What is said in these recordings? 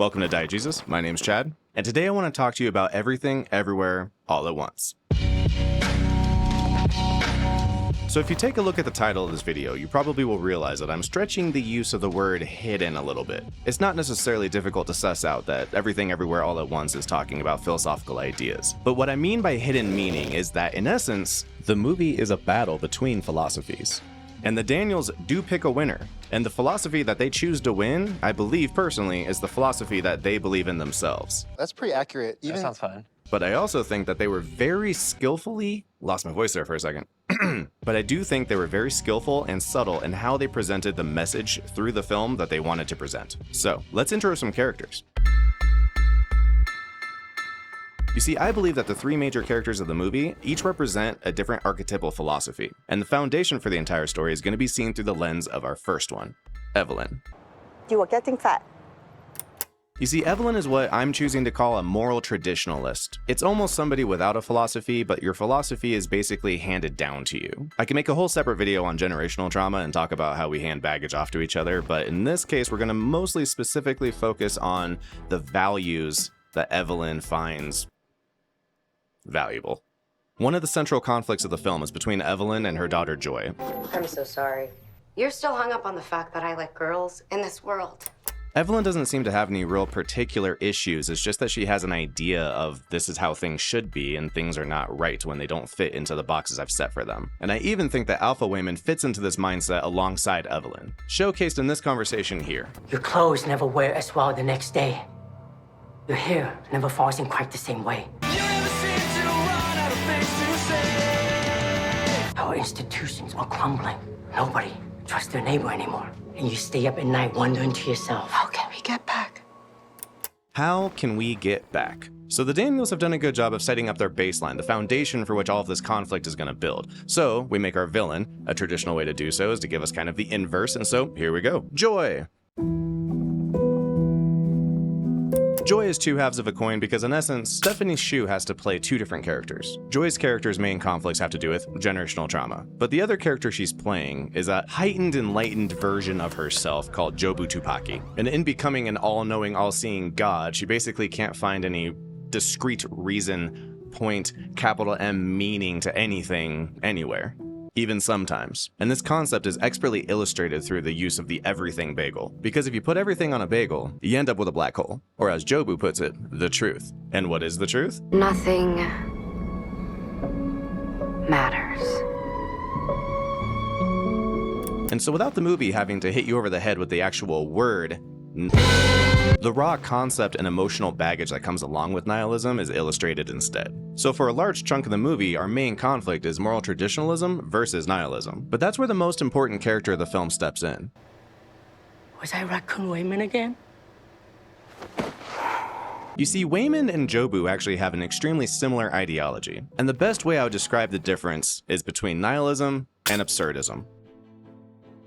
Welcome to Diegesis. My name's Chad, and today I want to talk to you about everything, everywhere, all at once. So if you take a look at the title of this video, you probably will realize that I'm stretching the use of the word hidden a little bit. It's not necessarily difficult to suss out that everything everywhere all at once is talking about philosophical ideas. But what I mean by hidden meaning is that, in essence, the movie is a battle between philosophies. And the Daniels do pick a winner. And the philosophy that they choose to win, I believe personally, is the philosophy that they believe in themselves. That's pretty accurate. That sounds fun. But I also think that they were very skillfully, lost my voice there for a second, but I do think they were very skillful and subtle in how they presented the message through the film that they wanted to present. So let's intro some characters. You see, I believe that the three major characters of the movie each represent a different archetypal philosophy, and the foundation for the entire story is going to be seen through the lens of our first one, Evelyn. You are getting fat. You see, Evelyn is what I'm choosing to call a moral traditionalist. It's almost somebody without a philosophy, but your philosophy is basically handed down to you. I can make a whole separate video on generational trauma and talk about how we hand baggage off to each other, but in this case, we're going to mostly specifically focus on the values that Evelyn finds valuable. One of the central conflicts of the film is between Evelyn and her daughter Joy. I'm so sorry. You're still hung up on the fact that I like girls in this world. Evelyn doesn't seem to have any real particular issues. It's just that she has an idea of this is how things should be and things are not right when they don't fit into the boxes I've set for them. And I even think that Alpha Wayman fits into this mindset alongside Evelyn, showcased in this conversation here. Your clothes never wear as well the next day. Your hair never falls in quite the same way. Our institutions are crumbling. Nobody trusts their neighbor anymore. And you stay up at night wondering to yourself, how can we get back? How can we get back? So the Daniels have done a good job of setting up their baseline, the foundation for which all of this conflict is going to build. So we make our villain. A traditional way to do so is to give us kind of the inverse, and so here we go. Joy. Joy is two halves of a coin because, in essence, Stephanie Hsu has to play two different characters. Joy's character's main conflicts have to do with generational trauma, but the other character she's playing is a heightened, enlightened version of herself called Jobu Tupaki. And in becoming an all-knowing, all-seeing god, she basically can't find any discrete reason, point, capital M meaning to anything, anywhere. Even sometimes. And this concept is expertly illustrated through the use of the everything bagel. Because if you put everything on a bagel, you end up with a black hole. Or as Jobu puts it, the truth. And what is the truth? Nothing matters. And so without the movie having to hit you over the head with the actual word, the raw concept and emotional baggage that comes along with nihilism is illustrated instead. So for a large chunk of the movie, our main conflict is moral traditionalism versus nihilism. But that's where the most important character of the film steps in. Was I Raccoon Wayman again? You see, Wayman and Jobu actually have an extremely similar ideology. And the best way I would describe the difference is between nihilism and absurdism.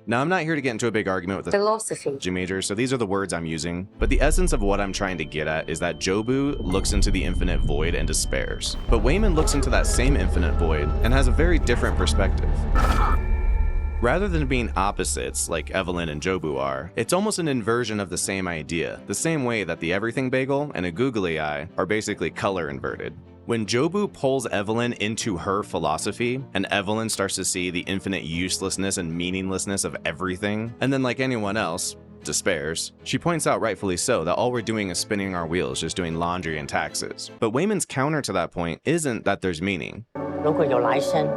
Now, I'm not here to get into a big argument with the Philosophy. major, so these are the words I'm using, but the essence of what I'm trying to get at is that Jobu looks into the infinite void and despairs, but Wayman looks into that same infinite void and has a very different perspective. Rather than being opposites like Evelyn and Jobu are, it's almost an inversion of the same idea, the same way that the everything bagel and a googly eye are basically color inverted. When Jobu pulls Evelyn into her philosophy, and Evelyn starts to see the infinite uselessness and meaninglessness of everything, and then like anyone else, despairs, she points out rightfully so that all we're doing is spinning our wheels, just doing laundry and taxes. But Wayman's counter to that point isn't that there's meaning. 如果有来生，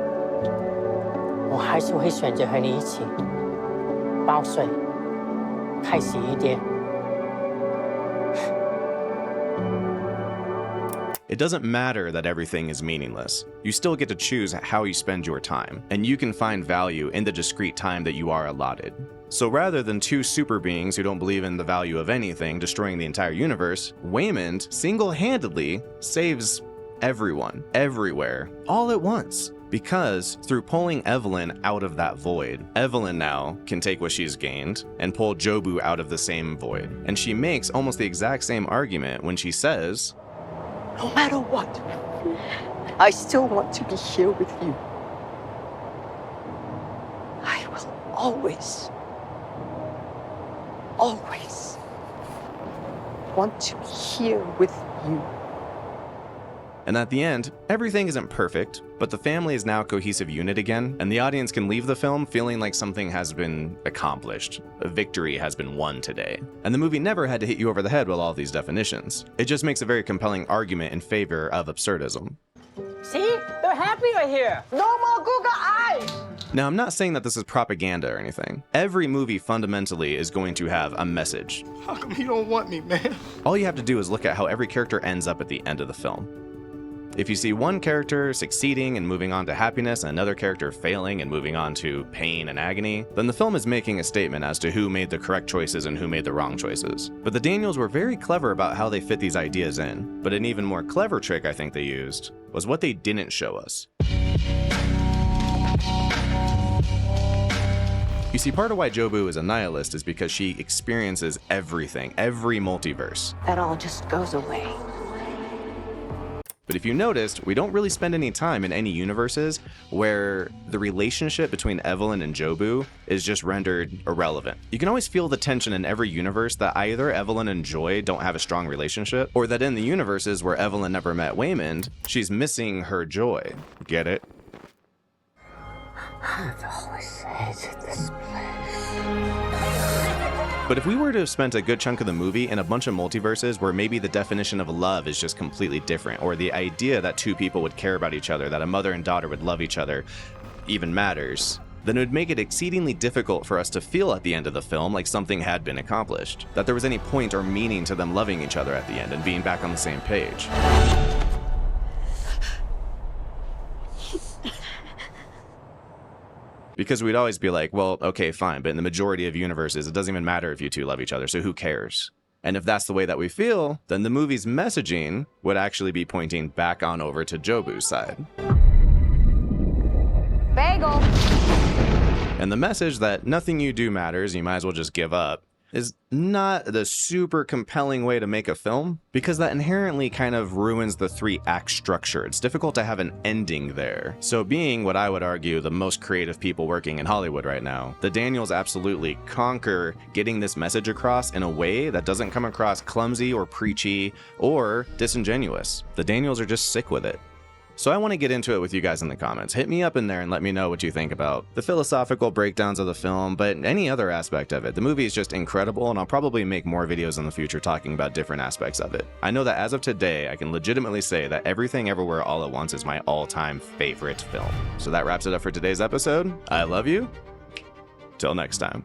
我还是会选择和你一起报税，开心一点。 It doesn't matter that everything is meaningless. You still get to choose how you spend your time, and you can find value in the discrete time that you are allotted. So rather than two super beings who don't believe in the value of anything destroying the entire universe, Wayman single-handedly saves everyone, everywhere, all at once. Because through pulling Evelyn out of that void, Evelyn now can take what she's gained and pull Jobu out of the same void. And she makes almost the exact same argument when she says, No matter what, I still want to be here with you. I will always want to be here with you. And at the end, everything isn't perfect, but the family is now a cohesive unit again, and the audience can leave the film feeling like something has been accomplished. A victory has been won today. And the movie never had to hit you over the head with all of these definitions. It just makes a very compelling argument in favor of absurdism. See? They're happy right here. No more Google eyes! Now, I'm not saying that this is propaganda or anything. Every movie fundamentally is going to have a message. How come you don't want me, man? All you have to do is look at how every character ends up at the end of the film. If you see one character succeeding and moving on to happiness and another character failing and moving on to pain and agony, then the film is making a statement as to who made the correct choices and who made the wrong choices. But the Daniels were very clever about how they fit these ideas in. But an even more clever trick I think they used was what they didn't show us. You see, part of why Jobu is a nihilist is because she experiences everything, every multiverse. That all just goes away. But if you noticed, we don't really spend any time in any universes where the relationship between Evelyn and Jobu is just rendered irrelevant. You can always feel the tension in every universe that either Evelyn and Joy don't have a strong relationship, or that in the universes where Evelyn never met Waymond, she's missing her Joy. Get it? I've always hated this place. But if we were to have spent a good chunk of the movie in a bunch of multiverses where maybe the definition of love is just completely different, or the idea that two people would care about each other, that a mother and daughter would love each other, even matters, then it would make it exceedingly difficult for us to feel at the end of the film like something had been accomplished, that there was any point or meaning to them loving each other at the end and being back on the same page. Because we'd always be like, well, okay, fine, but in the majority of universes, it doesn't even matter if you two love each other, so who cares? And if that's the way that we feel, then the movie's messaging would actually be pointing back on over to Jobu's side. Bagel! And the message that nothing you do matters, you might as well just give up, is not the super compelling way to make a film, because that inherently kind of ruins the 3-act structure. It's difficult to have an ending there. So being what I would argue the most creative people working in Hollywood right now, the Daniels absolutely conquer getting this message across in a way that doesn't come across clumsy or preachy or disingenuous. The Daniels are just sick with it. So I want to get into it with you guys in the comments. Hit me up in there and let me know what you think about the philosophical breakdowns of the film, but any other aspect of it. The movie is just incredible, and I'll probably make more videos in the future talking about different aspects of it. I know that as of today, I can legitimately say that Everything Everywhere All at Once is my all-time favorite film. So that wraps it up for today's episode. I love you. Till next time.